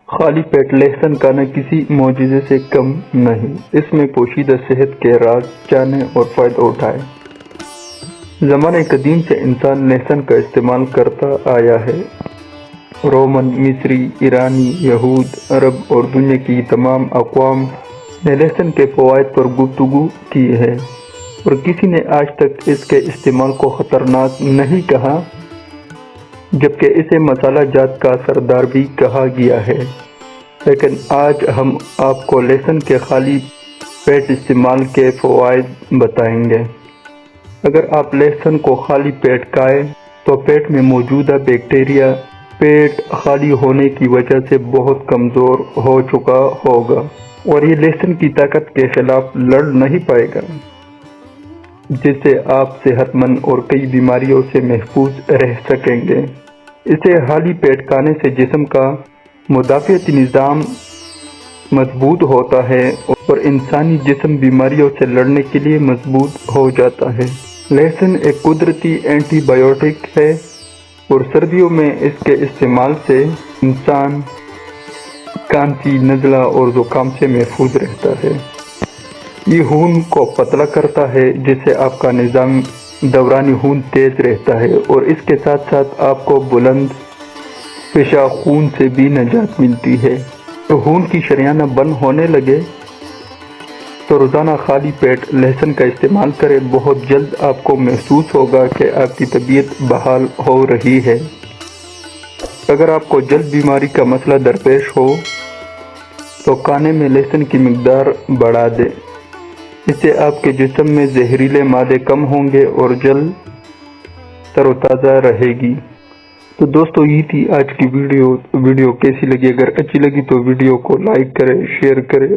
خالی پیٹ لہسن کھانا کسی معجزے سے کم نہیں، اس میں پوشیدہ صحت کے راز جانیں اور فائدہ اٹھائیں۔ زمانہ قدیم سے انسان لہسن کا استعمال کرتا آیا ہے۔ رومن، مصری، ایرانی، یہود، عرب اور دنیا کی تمام اقوام نے لہسن کے فوائد پر گفتگو کی ہے، اور کسی نے آج تک اس کے استعمال کو خطرناک نہیں کہا، جبکہ اسے مسالہ جات کا سردار بھی کہا گیا ہے۔ لیکن آج ہم آپ کو لہسن کے خالی پیٹ استعمال کے فوائد بتائیں گے۔ اگر آپ لہسن کو خالی پیٹ کھائیں تو پیٹ میں موجودہ بیکٹیریا پیٹ خالی ہونے کی وجہ سے بہت کمزور ہو چکا ہوگا، اور یہ لہسن کی طاقت کے خلاف لڑ نہیں پائے گا، جس سے آپ صحت مند اور کئی بیماریوں سے محفوظ رہ سکیں گے۔ اسے خالی پیٹ کھانے سے جسم کا مدافعتی نظام مضبوط ہوتا ہے اور انسانی جسم بیماریوں سے لڑنے کے لیے مضبوط ہو جاتا ہے۔ لہسن ایک قدرتی اینٹی بائیوٹک ہے، اور سردیوں میں اس کے استعمال سے انسان کھانسی، نزلہ اور زکام سے محفوظ رہتا ہے۔ یہ خون کو پتلا کرتا ہے، جس سے آپ کا نظام دورانی خون تیز رہتا ہے، اور اس کے ساتھ ساتھ آپ کو بلند پیشاب خون سے بھی نجات ملتی ہے۔ تو خون کی شریان بند ہونے لگے تو روزانہ خالی پیٹ لہسن کا استعمال کریں۔ بہت جلد آپ کو محسوس ہوگا کہ آپ کی طبیعت بحال ہو رہی ہے۔ اگر آپ کو جلد بیماری کا مسئلہ درپیش ہو تو کھانے میں لہسن کی مقدار بڑھا دیں، اس سے آپ کے جسم میں زہریلے مادے کم ہوں گے اور جلد تر و تازہ رہے گی۔ تو دوستو، یہ تھی آج کی ویڈیو کیسی لگی؟ اگر اچھی لگی تو ویڈیو کو لائک کریں، شیئر کریں۔